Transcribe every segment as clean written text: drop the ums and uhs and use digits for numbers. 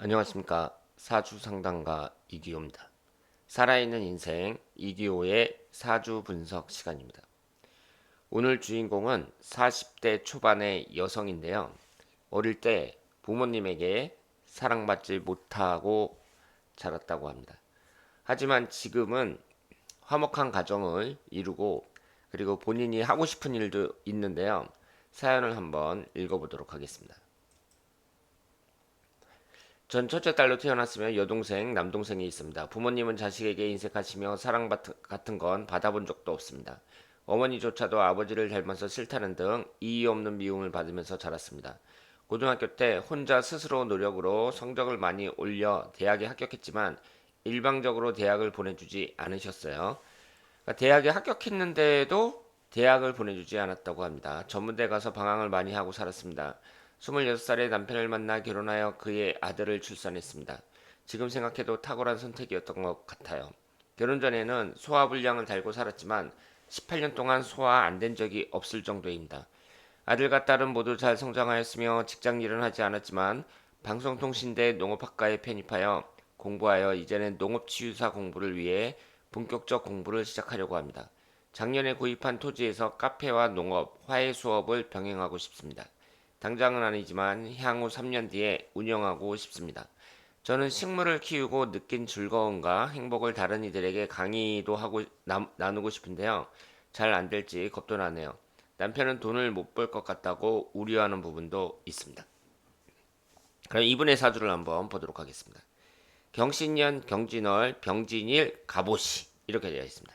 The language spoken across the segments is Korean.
안녕하십니까. 사주상담가 이기호입니다. 살아있는 인생 이기호의 사주 분석 시간입니다. 오늘 주인공은 40대 초반의 여성인데요. 어릴 때 부모님에게 사랑받지 못하고 자랐다고 합니다. 하지만 지금은 화목한 가정을 이루고 그리고 본인이 하고 싶은 일도 있는데요. 사연을 한번 읽어보도록 하겠습니다. 전 첫째 딸로 태어났으며 여동생, 남동생이 있습니다. 부모님은 자식에게 인색하시며 사랑 같은 건 받아본 적도 없습니다. 어머니조차도 아버지를 닮아서 싫다는 등 이의 없는 미움을 받으면서 자랐습니다. 고등학교 때 혼자 스스로 노력으로 성적을 많이 올려 대학에 합격했지만 일방적으로 대학을 보내주지 않으셨어요. 그러니까 대학에 합격했는데도 대학을 보내주지 않았다고 합니다. 전문대 가서 방황을 많이 하고 살았습니다. 26살에 남편을 만나 결혼하여 그의 아들을 출산했습니다. 지금 생각해도 탁월한 선택이었던 것 같아요. 결혼 전에는 소화불량을 달고 살았지만 18년 동안 소화 안 된 적이 없을 정도입니다. 아들과 딸은 모두 잘 성장하였으며 직장 일은 하지 않았지만 방송통신대 농업학과에 편입하여 공부하여 이제는 농업치유사 공부를 위해 본격적 공부를 시작하려고 합니다. 작년에 구입한 토지에서 카페와 농업, 화훼 수업을 병행하고 싶습니다. 당장은 아니지만 향후 3년 뒤에 운영하고 싶습니다. 저는 식물을 키우고 느낀 즐거움과 행복을 다른 이들에게 강의도 하고 나누고 싶은데요. 잘 안 될지 겁도 나네요. 남편은 돈을 못 벌 것 같다고 우려하는 부분도 있습니다. 그럼 이분의 사주를 한번 보도록 하겠습니다. 경신년, 경진월, 병진일, 갑오시 이렇게 되어 있습니다.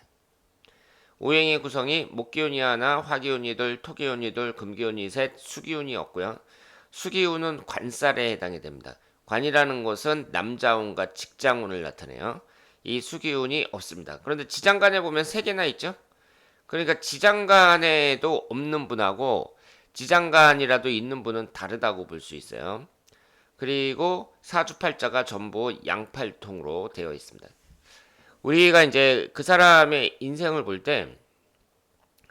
오행의 구성이 목기운이 하나, 화기운이 둘, 토기운이 둘, 금기운이 셋, 수기운이 없고요. 수기운은 관살에 해당이 됩니다. 관이라는 것은 남자운과 직장운을 나타내요. 이 수기운이 없습니다. 그런데 지장간에 보면 세 개나 있죠? 그러니까 지장간에도 없는 분하고 지장간이라도 있는 분은 다르다고 볼 수 있어요. 그리고 사주팔자가 전부 양팔통으로 되어 있습니다. 우리가 이제 그 사람의 인생을 볼 때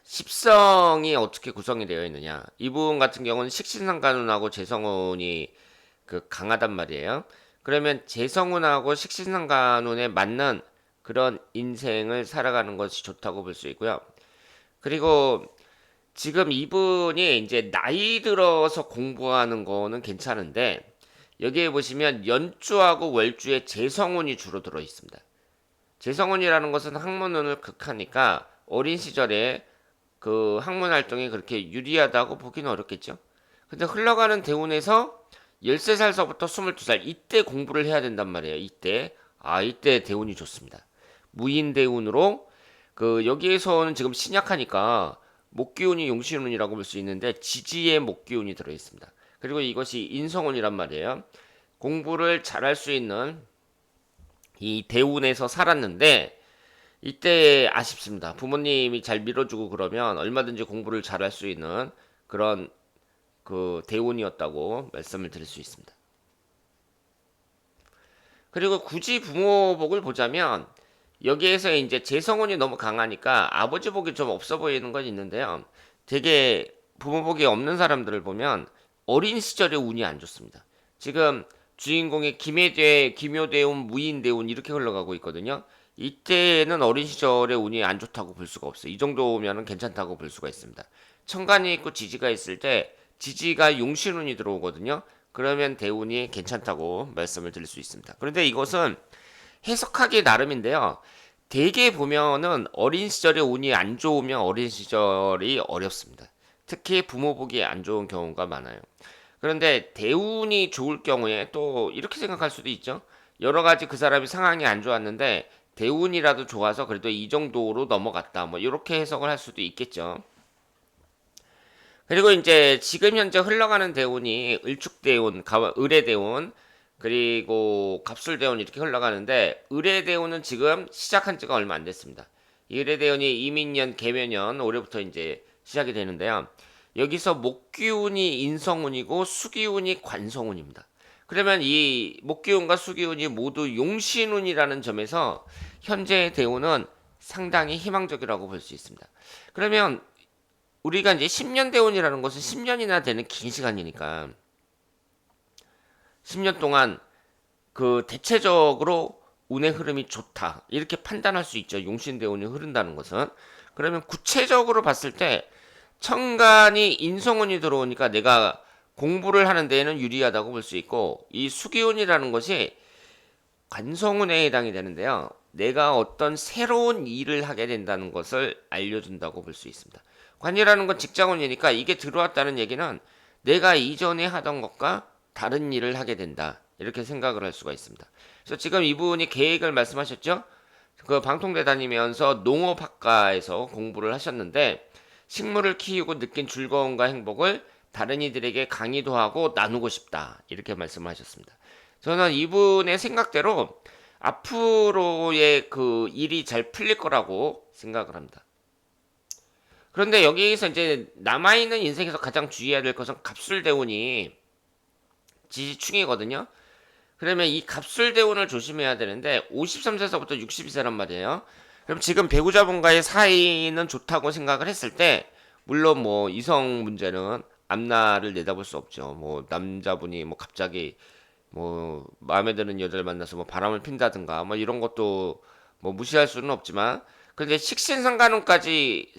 십성이 어떻게 구성이 되어 있느냐. 이 부분 같은 경우는 식신상간운하고 재성운이 강하단 말이에요. 그러면 재성운하고 식신상간운에 맞는 그런 인생을 살아가는 것이 좋다고 볼 수 있고요. 그리고 지금 이분이 이제 나이 들어서 공부하는 거는 괜찮은데 여기에 보시면 연주하고 월주에 재성운이 주로 들어 있습니다. 재성운이라는 것은 학문운을 극하니까 어린 시절에 그 학문 활동이 그렇게 유리하다고 보기는 어렵겠죠. 근데 흘러가는 대운에서 13살서부터 22살 이때 공부를 해야 된단 말이에요. 이때 대운이 좋습니다. 무인 대운으로 여기에서는 지금 신약하니까 목기운이 용신운이라고 볼 수 있는데 지지에 목기운이 들어 있습니다. 그리고 이것이 인성운이란 말이에요. 공부를 잘할 수 있는 이 대운에서 살았는데 이때 아쉽습니다. 부모님이 잘 밀어주고 그러면 얼마든지 공부를 잘할 수 있는 그런 대운이었다고 말씀을 드릴 수 있습니다. 그리고 굳이 부모 복을 보자면 여기에서 이제 재성운이 너무 강하니까 아버지 복이 좀 없어 보이는 건 있는데요. 되게 부모 복이 없는 사람들을 보면 어린 시절에 운이 안 좋습니다. 지금 주인공의 기묘대운, 무인대운 이렇게 흘러가고 있거든요. 이때는 어린 시절에 운이 안 좋다고 볼 수가 없어요. 이 정도면 괜찮다고 볼 수가 있습니다. 천간이 있고 지지가 있을 때 지지가 용신운이 들어오거든요. 그러면 대운이 괜찮다고 말씀을 드릴 수 있습니다. 그런데 이것은 해석하기 나름인데요. 대개 보면은 어린 시절에 운이 안 좋으면 어린 시절이 어렵습니다. 특히 부모 보기 안 좋은 경우가 많아요. 그런데 대운이 좋을 경우에 또 이렇게 생각할 수도 있죠. 여러 가지 그 사람이 상황이 안 좋았는데 대운이라도 좋아서 그래도 이 정도로 넘어갔다. 뭐 이렇게 해석을 할 수도 있겠죠. 그리고 이제 지금 현재 흘러가는 대운이 을축대운, 을해대운, 그리고 갑술대운 이렇게 흘러가는데 을해대운은 지금 시작한 지가 얼마 안 됐습니다. 이 을해대운이 이민년, 개묘년 올해부터 이제 시작이 되는데요. 여기서 목기운이 인성운이고 수기운이 관성운입니다. 그러면 이 목기운과 수기운이 모두 용신운이라는 점에서 현재의 대운은 상당히 희망적이라고 볼 수 있습니다. 그러면 우리가 이제 10년 대운이라는 것은 10년이나 되는 긴 시간이니까 10년 동안 그 대체적으로 운의 흐름이 좋다 이렇게 판단할 수 있죠. 용신대운이 흐른다는 것은. 그러면 구체적으로 봤을 때 천간이 인성운이 들어오니까 내가 공부를 하는 데에는 유리하다고 볼 수 있고, 이 수기운이라는 것이 관성운에 해당이 되는데요. 내가 어떤 새로운 일을 하게 된다는 것을 알려준다고 볼 수 있습니다. 관이라는 건 직장운이니까 이게 들어왔다는 얘기는 내가 이전에 하던 것과 다른 일을 하게 된다. 이렇게 생각을 할 수가 있습니다. 그래서 지금 이분이 계획을 말씀하셨죠? 그 방통대 다니면서 농업학과에서 공부를 하셨는데 식물을 키우고 느낀 즐거움과 행복을 다른 이들에게 강의도 하고 나누고 싶다. 이렇게 말씀하셨습니다. 저는 이분의 생각대로 앞으로의 그 일이 잘 풀릴 거라고 생각을 합니다. 그런데 여기에서 이제 남아있는 인생에서 가장 주의해야 될 것은 갑술대운이 지지충이거든요. 그러면 이 갑술대운을 조심해야 되는데 53세서부터 62세란 말이에요. 그럼 지금 배우자분과의 사이는 좋다고 생각을 했을 때 물론 뭐 이성 문제는 앞날을 내다볼 수 없죠. 뭐 남자분이 뭐 갑자기 뭐 마음에 드는 여자를 만나서 뭐 바람을 핀다든가 뭐 이런 것도 뭐 무시할 수는 없지만, 근데 식신상간운끼리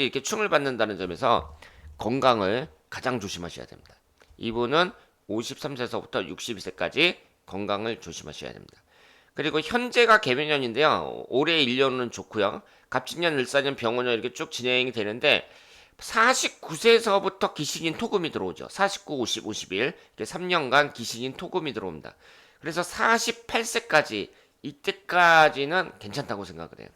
이렇게 충을 받는다는 점에서 건강을 가장 조심하셔야 됩니다. 이분은 53세서부터 62세까지 건강을 조심하셔야 됩니다. 그리고 현재가 개묘년인데요. 올해 1년은 좋고요. 갑진년, 을사년, 병원년 이렇게 쭉 진행이 되는데 49세서부터 기신인 토금이 들어오죠. 49, 50, 51 이렇게 3년간 기신인 토금이 들어옵니다. 그래서 48세까지 이때까지는 괜찮다고 생각을 해요.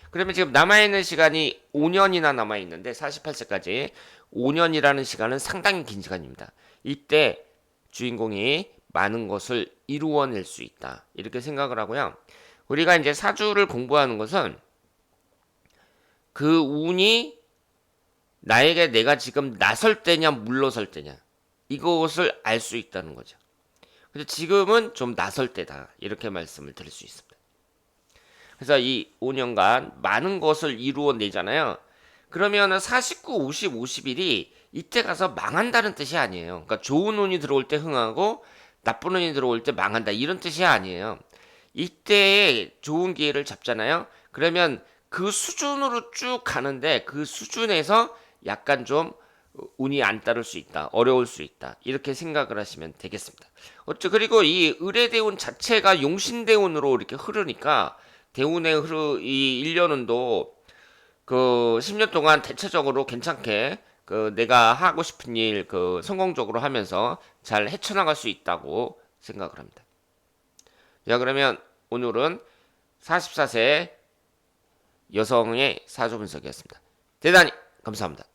그러면 지금 남아있는 시간이 5년이나 남아있는데 48세까지 5년이라는 시간은 상당히 긴 시간입니다. 이때 주인공이 많은 것을 이루어낼 수 있다. 이렇게 생각을 하고요. 우리가 이제 사주를 공부하는 것은 그 운이 나에게 내가 지금 나설 때냐 물러설 때냐 이것을 알 수 있다는 거죠. 그래서 지금은 좀 나설 때다. 이렇게 말씀을 드릴 수 있습니다. 그래서 이 5년간 많은 것을 이루어내잖아요. 그러면 49, 50, 51이 이때 가서 망한다는 뜻이 아니에요. 그러니까 좋은 운이 들어올 때 흥하고 나쁜 운이 들어올 때 망한다 이런 뜻이 아니에요. 이때에 좋은 기회를 잡잖아요. 그러면 그 수준으로 쭉 가는데 그 수준에서 약간 좀 운이 안 따를 수 있다. 어려울 수 있다. 이렇게 생각을 하시면 되겠습니다. 그리고 이 을의 대운 자체가 용신대운으로 이렇게 흐르니까 이 1년운도 그 10년 동안 대체적으로 괜찮게 그 내가 하고 싶은 일 그 성공적으로 하면서 잘 헤쳐나갈 수 있다고 생각을 합니다. 자, 그러면 오늘은 44세 여성의 사주 분석이었습니다. 대단히 감사합니다.